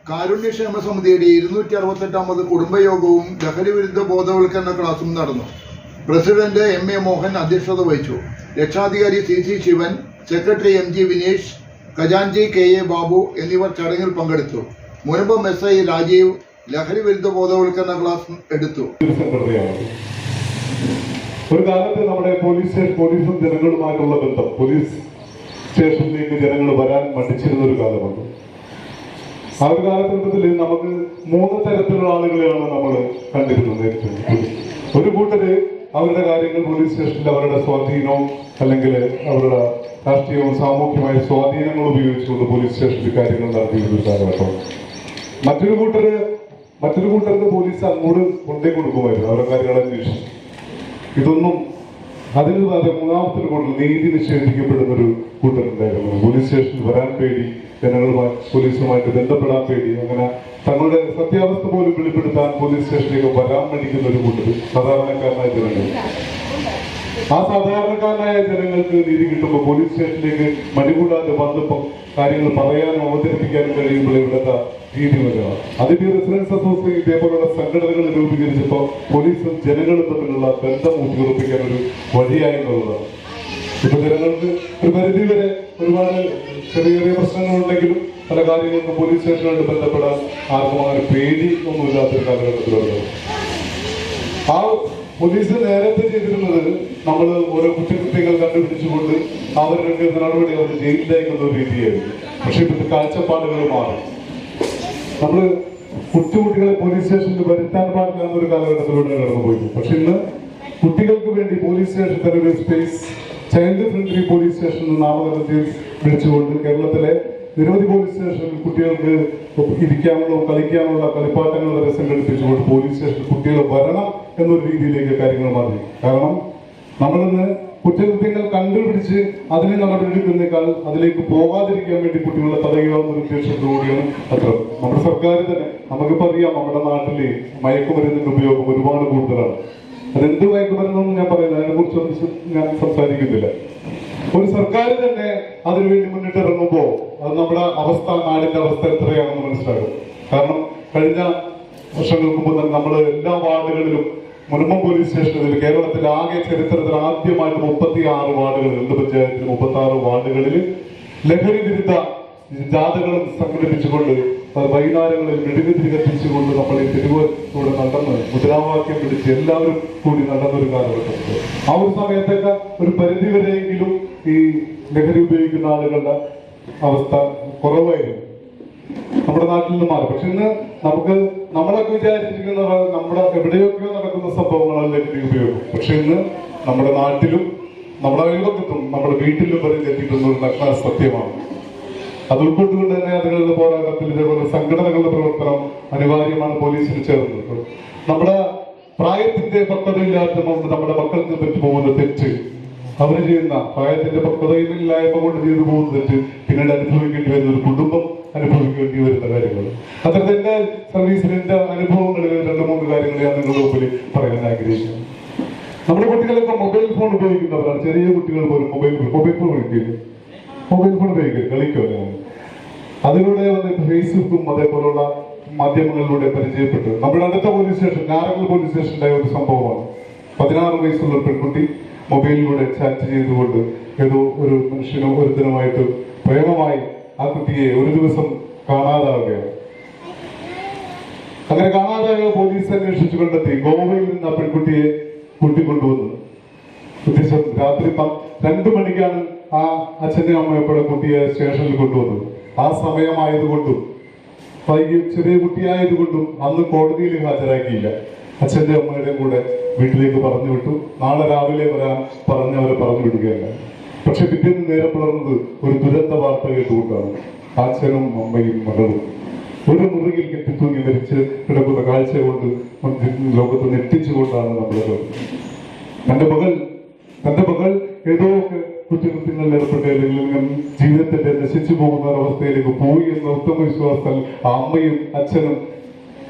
കാരുണ്യക്ഷേമ സമിതിയുടെ 268ാമത് കുടുംബയോഗവും ലഹരി വിരുദ്ധ ബോധവൽക്കരണ ക്ലാസും നടന്നു. പ്രസിഡന്റ് MA മോഹൻ അധ്യക്ഷത വഹിച്ചു. രക്ഷാധികാരി CC Sivan, secretary MG Vinesh, ഖജാൻജി KA ബാബു എന്നിവർ ചടങ്ങിൽ പങ്കെടുത്തു. മുൻപ് SI രാജീവ് ലഹരി വിരുദ്ധ ബോധവൽക്കരണ ക്ലാസ് എടുത്തു. ഒരു കാലത്ത് നമ്മുടെ പോലീസും ജനങ്ങളുമായിട്ടുള്ള ബന്ധം, പോലീസ് സ്റ്റേഷനിലേക്ക് ജനങ്ങൾ വരാൻ മടിച്ചിരുന്ന ഒരു കാലമുണ്ട്. ആ ഒരു കാലഘട്ടത്തിൽ നമുക്ക് 3 തരത്തിലുള്ള ആളുകളെയാണ് നമ്മൾ കണ്ടിരുന്നത്. ഒരു കൂട്ടര് അവരുടെ കാര്യങ്ങൾ പോലീസ് സ്റ്റേഷനിൽ അവരുടെ സ്വാധീനവും അല്ലെങ്കിൽ അവരുടെ രാഷ്ട്രീയവും സാമൂഹ്യമായ സ്വാധീനങ്ങൾ ഉപയോഗിച്ചുകൊണ്ട് പോലീസ് സ്റ്റേഷനിൽ കാര്യങ്ങൾ നടത്തിയിരുന്ന ഒരു കാലഘട്ടം. മറ്റൊരു കൂട്ടർക്ക് പോലീസ് അങ്ങോട്ട് കൊണ്ടേ കൊടുക്കുമായിരുന്നു അവരുടെ കാര്യങ്ങൾ അന്വേഷിച്ചു. ഇതൊന്നും അതിന് മൂന്നാമത്തെ കൂട്ടർ നീതി നിഷേധിക്കപ്പെടുന്ന ഒരു കൂട്ടരുണ്ടായിരുന്നു. പോലീസ് സ്റ്റേഷനിൽ വരാൻ പേടി, ജനങ്ങളുമായി പോലീസുമായിട്ട് ബന്ധപ്പെടാൻ പേടി, അങ്ങനെ തങ്ങളുടെ സത്യാവസ്ഥ പോലും വെളിപ്പെടുത്താൻ പോലീസ് സ്റ്റേഷനിലേക്ക് വരാൻ മടിക്കുന്ന ഒരു കൂട്ടർ സാധാരണക്കാരനായ ജനങ്ങൾ. ആ സാധാരണക്കാരനായ ജനങ്ങൾക്ക് നീതി കിട്ടുമ്പോൾ പോലീസ് സ്റ്റേഷനിലേക്ക് മടികൂടാതെ വന്നപ്പോൾ കാര്യങ്ങൾ പറയാനും അവതരിപ്പിക്കാനും കഴിയുമ്പോൾ ഇവിടുത്തെ രീതി വരികയാണ്. അതിന്റെ റെസിഡൻസ് അസോസിയേഷൻ ഇതേപോലുള്ള സംഘടനകൾ രൂപീകരിച്ചപ്പോൾ പോലീസും ജനങ്ങളും തമ്മിലുള്ള ബന്ധം ഊട്ടിയുറപ്പിക്കാൻ ഒരു വഴിയായി എന്നുള്ളതാണ്. ഇപ്പൊ ജനങ്ങൾക്ക് ഒരു പരിധി വരെ ഒരുപാട് ചെറിയ ചെറിയ പ്രശ്നങ്ങളുണ്ടെങ്കിലും പല കാര്യങ്ങൾക്കും പോലീസ് സ്റ്റേഷനുമായിട്ട് ബന്ധപ്പെടാൻ ആർക്കും അങ്ങനെ പേടി ഒന്നുമില്ലാത്തൊരു കാലഘട്ടത്തിലുള്ളത്. ആ പോലീസ് നേരത്തെ ചെയ്തിരുന്നത് നമ്മൾ ഓരോ കുറ്റകൃത്യങ്ങൾ കണ്ടുപിടിച്ചുകൊണ്ട് അവരുടെ നടപടി അവർ ജയിലിലേക്കുള്ള ഒരു രീതിയായിരുന്നു. പക്ഷെ ഇപ്പോഴത്തെ കാഴ്ചപ്പാടുകൾ മാറി. നമ്മൾ കുട്ടികളെ പോലീസ് സ്റ്റേഷനിൽ വരുത്താൻ പാടില്ല എന്നൊരു കാലഘട്ടത്തിലൂടെ കടന്നുപോയിരുന്നു. പക്ഷെ ഇന്ന് കുട്ടികൾക്ക് വേണ്ടി പോലീസ് സ്റ്റേഷൻ തന്നെ ഒരു space child friendly police station നാമകരണത്തിൽ വിളിച്ചുകൊണ്ട് കേരളത്തിലെ നിരവധി പോലീസ് സ്റ്റേഷനിൽ കുട്ടികൾക്ക് ഇരിക്കാനുള്ള കളിക്കാനുള്ള കളിപ്പാട്ടങ്ങൾ വരെ സംഘടിപ്പിച്ചുകൊണ്ട് പോലീസ് സ്റ്റേഷനിൽ കുട്ടികൾ വരണം എന്നൊരു രീതിയിലേക്ക് കാര്യങ്ങൾ മാറി. കാരണം നമ്മളിന്ന് കുറ്റകൃത്യങ്ങൾ കണ്ടുപിടിച്ച് അതിനെ നടപടിയെടുക്കുന്നേക്കാൾ അതിലേക്ക് പോകാതിരിക്കാൻ വേണ്ടി കുട്ടികളെ തടയുകയെന്നൊരു ഉദ്ദേശത്തോടുകൂടിയാണ് അത്ര. നമ്മുടെ സർക്കാർ തന്നെ നമുക്കിപ്പോൾ അറിയാം, നമ്മുടെ നാട്ടില് മയക്കുമരുന്നിന്റെ ഉപയോഗം ഒരുപാട് കൂടുതലാണ്. അതെന്ത് മയക്കുമരുന്നെന്ന് ഞാൻ പറയുന്നത്, അതിനെക്കുറിച്ചൊന്നും ഞാൻ സംസാരിക്കുന്നില്ല. ഒരു സർക്കാർ തന്നെ അതിനുവേണ്ടി മുന്നിട്ടിറങ്ങുമ്പോൾ അത് നമ്മുടെ അവസ്ഥ, നാടിന്റെ അവസ്ഥ എത്രയാണെന്ന് മനസ്സിലാകും. കാരണം കഴിഞ്ഞ വർഷങ്ങൾക്ക് മുമ്പ് തന്നെ നമ്മൾ എല്ലാ വാർഡുകളിലും മുനമ്പം പോലീസ് സ്റ്റേഷനിൽ കേരളത്തിൽ ആകെ ചരിത്രത്തിൽ ആദ്യമായിട്ട് 36 വാർഡുകളിൽ, 2 പഞ്ചായത്തിൽ 36 വാർഡുകളിൽ ലഹരി വിരുദ്ധ ജാഥകളും സംഘടിപ്പിച്ചുകൊണ്ട് വൈകുന്നേരങ്ങളിൽ മെഴുകുതിരി കത്തിച്ചുകൊണ്ട് നമ്മൾ ഈ തെരുവോടെ നടന്ന് മുദ്രാവാക്യം പിടിച്ച് എല്ലാവരും കൂടി നടന്നൊരു കാലഘട്ടത്തിൽ ആ ഒരു സമയത്തൊക്കെ ഒരു പരിധിവരെയെങ്കിലും ഈ ലഹരി ഉപയോഗിക്കുന്ന ആളുകളുടെ അവസ്ഥ കുറവായിരുന്നു നമ്മുടെ നാട്ടിൽ നിന്ന് മാറി. പക്ഷെ ഇന്ന് നമ്മളൊക്കെ വിചാരിച്ചിരിക്കുന്ന നമ്മുടെ എവിടെയൊക്കെയോ നടക്കുന്ന സംഭവങ്ങളാണ് ലഹരി ഉപയോഗം. പക്ഷെ ഇന്ന് നമ്മുടെ നാട്ടിലും നമ്മുടെ അയൽപക്കത്തും നമ്മുടെ വീട്ടിലും വരെ എത്തിയിട്ടുള്ള ഒരു നഗ്ന സത്യമാണ്. അത് ഉൾക്കൊണ്ടുകൊണ്ട് തന്നെ അതിനുള്ള പോരാട്ടത്തിൽ ഇതേപോലെ സംഘടനകളുടെ പ്രവർത്തനം അനിവാര്യമാണ്. പോലീസിന് ചേർന്നത് നമ്മുടെ പ്രായത്തിന്റെ പക്വതയില്ലാത്ത നമ്മുടെ മക്കൾക്ക് പറ്റി പോകുന്ന തെറ്റ്, അവർ ചെയ്യുന്ന പ്രായത്തിന്റെ പക്വതയില്ലായ്മ കൊണ്ട് ചെയ്തു പോകുന്ന തെറ്റ് പിന്നീട് അനുഭവിക്കേണ്ടി വരുന്ന ഒരു കുടുംബം അനുഭവിക്കേണ്ടി വരുന്ന കാര്യങ്ങൾ. അത്തരത്തിന്റെ സർവീസിൽ എന്റെ അനുഭവങ്ങളിൽ 2-3 കാര്യങ്ങൾ ഞാൻ നിങ്ങളുടെ മുമ്പിൽ പറയാൻ ആഗ്രഹിക്കുന്നു. നമ്മുടെ കുട്ടികളൊക്കെ മൊബൈൽ ഫോൺ ഉപയോഗിക്കുന്നവരാണ്. ചെറിയ കുട്ടികൾ പോലും മൊബൈൽ ഫോൺ ഉപയോഗിക്കും, കളിക്കുമല്ലോ. അതിലൂടെ ഫേസ്ബുക്കും അതേപോലുള്ള മാധ്യമങ്ങളിലൂടെ പരിചയപ്പെട്ട് നമ്മുടെ അടുത്ത പോലീസ് സ്റ്റേഷൻ, ഞാറക്കൽ പോലീസ് സ്റ്റേഷനിലെ ഒരു സംഭവമാണ്. 16 വയസ്സുള്ള ഒരു പെൺകുട്ടി മൊബൈലിലൂടെ ചാറ്റ് ചെയ്തുകൊണ്ട് ഏതോ ഒരു മനുഷ്യനോ ഒരുത്തനുമായിട്ട് പ്രേമമായി ആ കുട്ടിയെ ഒരു ദിവസം കാണാതാവുകയാണ്. അങ്ങനെ കാണാതായ പോലീസ് അന്വേഷിച്ചു കണ്ടെത്തി. ഗോവയിൽ നിന്ന് ആ പെൺകുട്ടിയെ കൂട്ടിക്കൊണ്ടുവന്നു. ഉദ്ദേശം രാത്രി 2 മണിക്കാണ് ആ അച്ഛനെയും അമ്മയെപ്പോഴും കുട്ടിയെ സ്റ്റേഷനിൽ കൊണ്ടുവന്നത്. ആ സമയമായതുകൊണ്ടും ചെറിയ കുട്ടിയായതുകൊണ്ടും അന്ന് കോടതിയിൽ ഹാജരാക്കിയില്ല. അച്ഛന്റെ അമ്മയുടെയും കൂടെ വീട്ടിലേക്ക് പറഞ്ഞു വിട്ടു. നാളെ രാവിലെ വരാൻ പറഞ്ഞവരെ പറഞ്ഞു വിടുകയല്ല. പക്ഷെ പിറ്റേന്ന് നേരം പുലർന്നത് ഒരു ദുരന്ത വാർത്ത കേട്ടുകൊണ്ടാണ്. അച്ഛനും അമ്മയും മകളും ഒരു മുറിയിൽ കെട്ടിത്തൂങ്ങി മരിച്ച് കിടക്കുന്ന കാഴ്ച കൊണ്ട് ലോകത്ത് നെറ്റിച്ചുകൊണ്ടാണ് നമ്മൾ തന്റെ മകൾ ഏതോ കുറ്റകൃത്യങ്ങളിൽ ഏർപ്പെട്ട് അല്ലെങ്കിൽ ജീവിതത്തിന്റെ നശിച്ചു പോകുന്ന ഒരവസ്ഥയിലേക്ക് പോയി എന്ന ഉത്തമ വിശ്വാസത്താൽ ആ അമ്മയും അച്ഛനും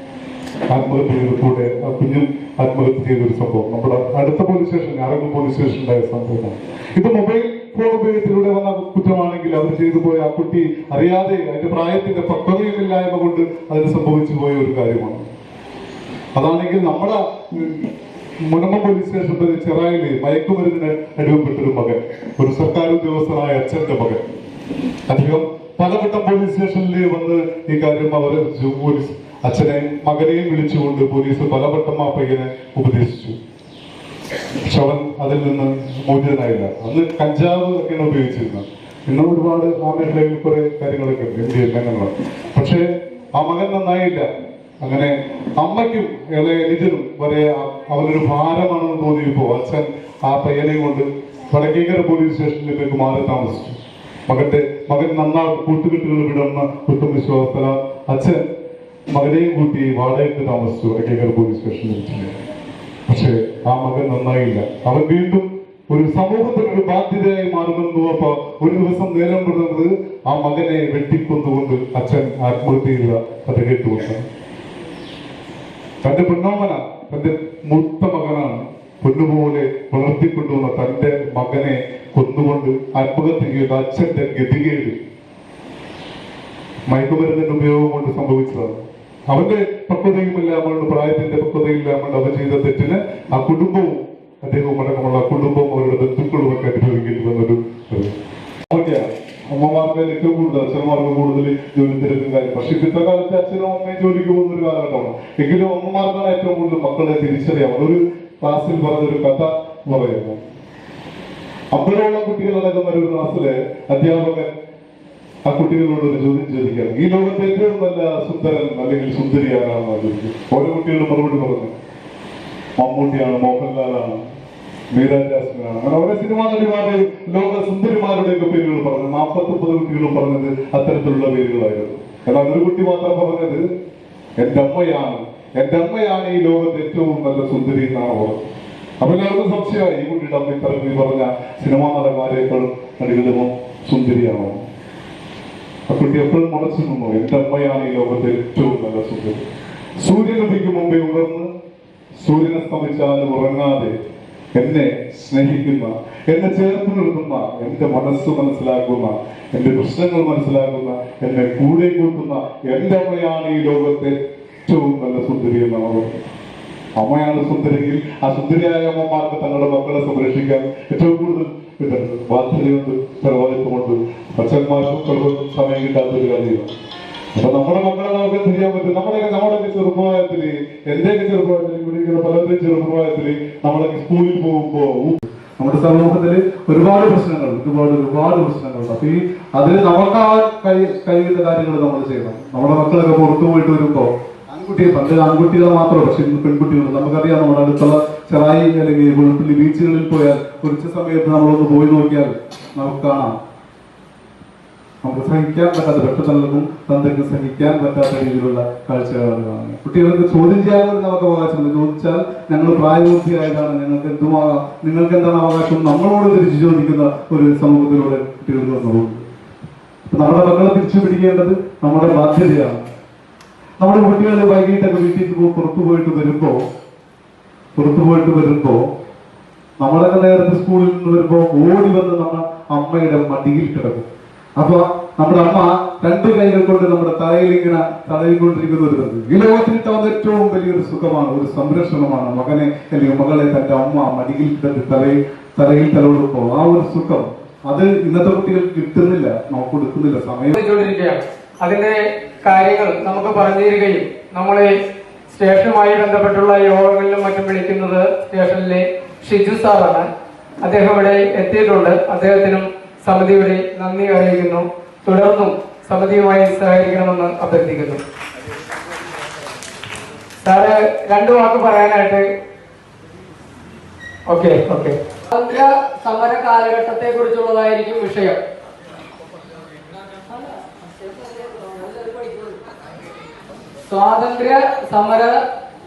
ആത്മഹത്യ ചെയ്തതോടെ ആ കുഞ്ഞും ആത്മഹത്യ ചെയ്തൊരു സംഭവം നമ്മുടെ അടുത്ത പോലീസ് സ്റ്റേഷൻ, ഞാറക്കൽ പോലീസ് സ്റ്റേഷനിലായ സംഭവമാണ്. ഇത് മൊബൈൽ ഫോൺ ഉപയോഗത്തിലൂടെ വന്ന കുറ്റമാണെങ്കിൽ അവർ ചെയ്തു പോയ ആ കുട്ടി അറിയാതെ അതിന്റെ പ്രായത്തിന്റെ പക്വതയും ബോധമില്ലായ്മ കൊണ്ട് അതിന് സംഭവിച്ചു പോയ ഒരു കാര്യമാണ്. അതാണെങ്കിൽ നമ്മുടെ മുനമ്പം പോലീസ് സ്റ്റേഷൻ ചെറായില് മയക്കുമരുന്നിന് അടിമപ്പെട്ടൊരു മകൻ, ഒരു സർക്കാർ ഉദ്യോഗസ്ഥനായ അച്ഛന്റെ മകൻ, അദ്ദേഹം പലവട്ടം പോലീസ് സ്റ്റേഷനിൽ വന്ന് ഈ കാര്യം അവരെ പോലീസ് അച്ഛനെ മകനെയും വിളിച്ചുകൊണ്ട് പോലീസ് പലവട്ടം ആ പയ്യനെ ഉപദേശിച്ചു. പക്ഷെ അവൻ അതിൽ നിന്ന് മോചിതനായില്ല. അന്ന് കഞ്ചാവ് ഒക്കെയാണ് ഉപയോഗിച്ചിരുന്നത്. ഇന്ന് ഒരുപാട് ആ മേഖലയിൽ കുറെ കാര്യങ്ങളൊക്കെ ഉണ്ട്, ഇന്ത്യയിൽ അങ്ങനെ. പക്ഷെ ആ മകൻ നന്നായില്ല. അങ്ങനെ അമ്മയ്ക്കും ഇളയ നിജനും വരെ അവനൊരു ഭാരമാണെന്ന് തോന്നിയപ്പോ അച്ഛൻ ആ പയ്യനെയും കൊണ്ട് വടക്കേക്കര പോലീസ് സ്റ്റേഷനിലേക്ക് മാറി താമസിച്ചു. മകൻ നന്നായി കൂട്ടുകെട്ടുകൾ വിടുന്ന കുറ്റം വിശ്വാസത്താൽ അച്ഛൻ മകനെയും കൂട്ടി വാടകയ്ക്ക് താമസിച്ചു വടക്കേക്കര പോലീസ് സ്റ്റേഷനിൽ. പക്ഷെ ആ മകൻ നന്നായില്ല. അവൻ വീണ്ടും ഒരു സമൂഹത്തിനൊരു ബാധ്യതയായി മാറുമെന്ന് അപ്പൊ ഒരു ദിവസം നേരം പെടുന്നത് ആ മകനെ വെട്ടിക്കൊന്നുകൊണ്ട് അച്ഛൻ ആത്മഹത്യ ചെയ്ത കഥ കേട്ടുകൊണ്ടാണ്. തന്റെ പൊന്നോമന, തന്റെ മൂത്ത മകനാണ്, പൊന്നുപോലെ വളർത്തിക്കൊണ്ടുവന്ന തന്റെ മകനെ കൊന്നുകൊണ്ട് ആത്മഹത്യ ചെയ്ത അച്ഛന്റെ ഗതികേട് മയക്കുമരുന്നിന്റെ ഉപയോഗം കൊണ്ട് സംഭവിച്ചതാണ്. അവന്റെ പക്വതയുമില്ല, അവളുടെ പ്രായത്തിന്റെ പക്വതയില്ല, അവൻ ചെയ്ത തെറ്റിന് ആ കുടുംബവും അദ്ദേഹവും അടക്കമുള്ള കുടുംബവും അവരുടെ ബന്ധുക്കളും ഒക്കെ അനുഭവിക്കേണ്ടി വന്നൊരു അമ്മമാർക്ക് ഏറ്റവും കൂടുതൽ, അച്ഛന്മാർക്ക് കൂടുതൽ ജോലി തിരക്കും കാര്യം. പക്ഷെ ഇന്നത്തെ കാലത്ത് അച്ഛനും അമ്മയും ജോലിക്ക് പോകുന്ന ഒരു കാലഘട്ടമാണ്. എങ്കിലും അമ്മമാർക്കാണ് ഏറ്റവും കൂടുതൽ മക്കളെ തിരിച്ചറിയാം. ഒരു ക്ലാസ്സിൽ പറഞ്ഞൊരു കഥ പറയുന്നു. 50ഓളം കുട്ടികൾ നടക്കുന്ന ഒരു ക്ലാസ്സിലെ അധ്യാപകൻ ആ കുട്ടികളോട് ഒരു ചോദ്യം ചോദിക്കുകയാണ്. ഈ ലോകത്തെ ഏറ്റവും നല്ല സുന്ദരൻ അല്ലെങ്കിൽ സുന്ദരി ആരാണെന്ന് ചോദിക്കും. ഓരോ കുട്ടികളും മറുപടി പറഞ്ഞു, മമ്മൂട്ടിയാണ്, മോഹൻലാലാണ്, മീര ജാസ്മിനാണ്. അങ്ങനെ ഓരോ സിനിമാ നടിമാരുടെ ലോക സുന്ദരിമാരുടെ ഒക്കെ പേരുകൾ പറഞ്ഞു. 49 കുട്ടികളും പറഞ്ഞത് അത്തരത്തിലുള്ള പേരുകളായിരുന്നു. എന്നാൽ ഒരു കുട്ടി മാത്രം പറഞ്ഞത് എന്റെ അമ്മയാണ് ഈ ലോകത്തെ ഏറ്റവും നല്ല സുന്ദരി എന്നാണ് പറഞ്ഞത്. അപ്പൊ എല്ലാവർക്കും സംശയമായി, ഈ കുട്ടിയുടെ അമ്മ ഇത്തരത്തിൽ പറഞ്ഞ സിനിമാ നടന്മാരെക്കാളും നടികളുമോ സുന്ദരിയാണോ? ആ കുട്ടി എപ്പോഴും മുടച്ചു നിന്നു, എന്റെ അമ്മയാണ് ഈ ലോകത്തെ ഏറ്റവും നല്ല സുന്ദരി. സൂര്യൻ ഉദിക്കും മുമ്പേ ഉണർന്ന് സൂര്യനെ സ്തമിച്ചാലും ഉറങ്ങാതെ എന്നെ സ്നേഹിക്കുന്ന, എന്നെ ചേർത്ത് നിർത്തുന്ന, എന്റെ മനസ്സ് മനസ്സിലാക്കുന്ന, എന്റെ പ്രശ്നങ്ങൾ മനസ്സിലാക്കുന്ന, എന്നെ കൂടെ കൂട്ടുന്ന എന്റെ അമ്മയാണ് ഈ ലോകത്തെ ഏറ്റവും നല്ല സുന്ദരി എന്നാണ്. അമ്മയാണ് സുന്ദരിയെങ്കിൽ ആ സുന്ദരിയായ അമ്മമാർക്ക് തങ്ങളുടെ മക്കളെ സംരക്ഷിക്കാൻ ഏറ്റവും കൂടുതൽ ബാധ്യതയുണ്ട്, ഉത്തരവാദിത്വമുണ്ട്. അച്ഛന്മാർക്കും സമയം കിട്ടാത്തൊരു കാര്യമാണ്. അപ്പൊ നമ്മുടെ മക്കളെ നമുക്ക് തിരിയാൻ പറ്റും. നമ്മുടെയൊക്കെ ചെറുപ്രായത്തില്, എന്റെയൊക്കെ ചെറുപ്രായത്തില്, ഇവിടെ പലരുടെയും ചെറുപ്രായത്തില് നമ്മളൊക്കെ സ്കൂളിൽ പോകുമ്പോ നമ്മുടെ സമൂഹത്തില് ഒരുപാട് പ്രശ്നങ്ങളുണ്ട്. അപ്പൊ ഈ അതിന് നമുക്കാവാൻ കഴിയുന്ന കാര്യങ്ങൾ നമ്മൾ ചെയ്യണം. നമ്മുടെ മക്കളൊക്കെ പുറത്തു പോയിട്ട് വരുമ്പോ പണ്ട് ആൺകുട്ടികൾ മാത്രമേ, പക്ഷെ ഇന്ന് പെൺകുട്ടികൾ. നമുക്കറിയാം, നമ്മുടെ അടുത്തുള്ള ചെറായി അല്ലെങ്കിൽ വെളുപ്പള്ളി ബീച്ചുകളിൽ പോയാൽ കുറച്ച് സമയത്ത് നമ്മളൊന്ന് പോയി നോക്കിയാൽ നമുക്ക് കാണാം, നമുക്ക് സഹിക്കാൻ പറ്റാത്ത, പെട്ടെന്നുള്ളതും തന്തയ്ക്ക് സഹിക്കാൻ പറ്റാത്ത രീതിയിലുള്ള കാഴ്ചകളാണ് കാണുന്നത്. കുട്ടികൾക്ക് ചോദ്യം ചെയ്യാൻ നമുക്ക് അവകാശമുണ്ട്. ചോദിച്ചാൽ ഞങ്ങൾ പ്രായപൂർത്തിയായതാണ്, നിങ്ങൾക്ക് എന്താണ് അവകാശം, നമ്മളോട് തിരിച്ചു ചോദിക്കുന്ന ഒരു സമൂഹത്തിലൂടെ കുട്ടികൾക്ക് വന്നുപോകുന്നത്. നമ്മുടെ മക്കളെ തിരിച്ചു പിടിക്കേണ്ടത് നമ്മുടെ ബാധ്യതയാണ്. നമ്മുടെ കുട്ടികൾ വൈകിട്ടൊക്കെ വീട്ടിൽ പുറത്തു പോയിട്ട് വരുമ്പോ നമ്മളൊക്കെ നേരത്തെ സ്കൂളിൽ നിന്ന് വരുമ്പോ ഓടി വന്ന് നമ്മുടെ അമ്മയുടെ മടിയിൽ കിടക്കും. അപ്പൊ നമ്മുടെ അമ്മ 2 കൈകൾ കൊണ്ട് നമ്മുടെ തലയിൽ ഇങ്ങനെ തടയിക്കൊണ്ടിരിക്കുന്ന ഒരു ബന്ധം. ഈ ലോകത്തിൽ കിട്ടാവുന്ന ഏറ്റവും വലിയൊരു സുഖമാണ്, ഒരു സംരക്ഷണമാണ് മകനെ അല്ലെങ്കിൽ മകളെ തന്റെ അമ്മ മടിയിൽ തലയിൽ തലോടുമ്പോ ആ ഒരു സുഖം അത് ഇന്നത്തെ കുട്ടികൾ കിട്ടുന്നില്ല, നമുക്ക് കൊടുക്കുന്നില്ല. സമയം അതിന്റെ കാര്യങ്ങൾ നമുക്ക് പറഞ്ഞു തരികയും നമ്മളെ സ്റ്റേഷനുമായി ബന്ധപ്പെട്ടുള്ള യോഗങ്ങളിലും മറ്റും വിളിക്കുന്നത് സ്റ്റേഷനിലെ ഷിജു സാറാണ്. അദ്ദേഹം ഇവിടെ എത്തിയിട്ടുണ്ട്. അദ്ദേഹത്തിനും സമിതിയുടെ നന്ദി അറിയിക്കുന്നു. തുടർന്നും സമിതിയുമായി സഹകരിക്കണമെന്ന് അഭ്യർത്ഥിക്കുന്നു. സാറ് 2 വാക്ക് പറയാനായിട്ട്. ഓക്കെ സമര കാലഘട്ടത്തെ കുറിച്ചുള്ളതായിരിക്കും വിഷയം. സ്വാതന്ത്ര്യ സമര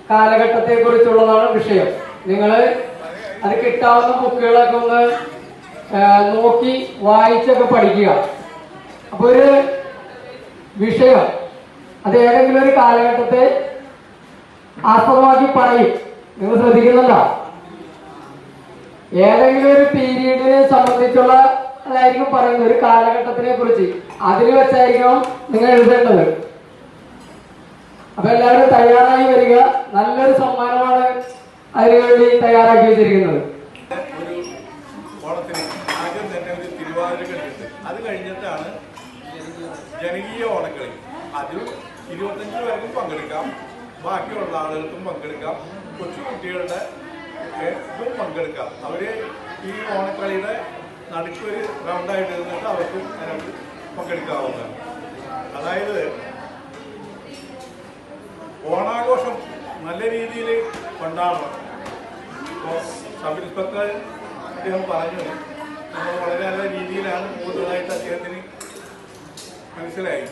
കാലഘട്ടത്തെ കുറിച്ചുള്ളതാണ് വിഷയം. നിങ്ങൾ അത് കിട്ടാവുന്ന ബുക്കുകളൊക്കെ ഒന്ന് നോക്കി വായിച്ചൊക്കെ പഠിക്കുക. അപ്പൊ ഒരു വിഷയം അത് ഏതെങ്കിലും ഒരു കാലഘട്ടത്തെ ആസ്പദമാക്കി പറയും. നിങ്ങൾ ശ്രദ്ധിക്കുന്നില്ല, ഏതെങ്കിലും ഒരു പീരീഡിനെ സംബന്ധിച്ചുള്ള അതായിരിക്കും പറയുന്നത്, ഒരു കാലഘട്ടത്തിനെ കുറിച്ച്. അതിൽ വെച്ചായിരിക്കണം നിങ്ങൾ എഴുതേണ്ടത്. അപ്പൊ എല്ലാവരും തയ്യാറായി വരിക. നല്ലൊരു സമ്മാനമാണ് അതിനുവേണ്ടി തയ്യാറാക്കി വെച്ചിരിക്കുന്നത്. ഒരു ഓണത്തിന് ആദ്യം തന്നെ ഒരു തിരുവാതിര കളിയുണ്ട്. അത് കഴിഞ്ഞിട്ടാണ് ജനകീയ ഓണക്കളി. അതിൽ 25 പേർക്കും പങ്കെടുക്കാം, ബാക്കിയുള്ള ആളുകൾക്കും പങ്കെടുക്കാം, കൊച്ചു കുട്ടികളുടെ ഏറ്റവും പങ്കെടുക്കാം. അവർ ഈ ഓണക്കളിയുടെ നടുക്കൊരു റൗണ്ടായിട്ട് നിന്നിട്ട് അവർക്കും അതിനകത്ത് പങ്കെടുക്കാവുന്നതാണ്. അതായത് ഓണാഘോഷം നല്ല രീതിയിൽ കൊണ്ടാടണം. ഇപ്പോൾ സബ് ഇൻസ്പെക്ടർ അദ്ദേഹം പറഞ്ഞു, നമ്മൾ വളരെ നല്ല രീതിയിലാണ് പോകുന്നതായിട്ട് അദ്ദേഹത്തിന് മനസ്സിലായി.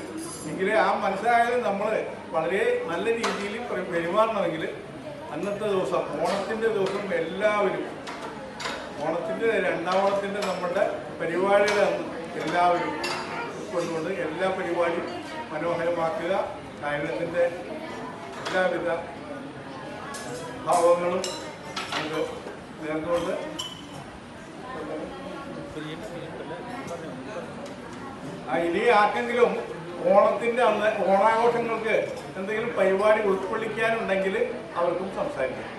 എങ്കിൽ ആ മനസ്സിലായാലും നമ്മൾ വളരെ നല്ല രീതിയിൽ പെരുമാറണമെങ്കിൽ അന്നത്തെ ദിവസം, ഓണത്തിൻ്റെ ദിവസം എല്ലാവരും, ഓണത്തിൻ്റെ 2ാം ഓണത്തിൻ്റെ നമ്മുടെ പരിപാടികൾ എല്ലാവരും ഉൾക്കൊണ്ടുകൊണ്ട് എല്ലാ പരിപാടിയും മനോഹരമാക്കുക. കായികത്തിൻ്റെ എല്ലാവിധ ഭാവങ്ങളും നമുക്ക് നേർന്നുകൊണ്ട് ഇനി ആർക്കെങ്കിലും ഓണത്തിൻ്റെ അന്ന് ഓണാഘോഷങ്ങൾക്ക് എന്തെങ്കിലും പരിപാടി ഉൾക്കൊള്ളിക്കാനുണ്ടെങ്കിൽ അവർക്കും സംസാരിക്കാം.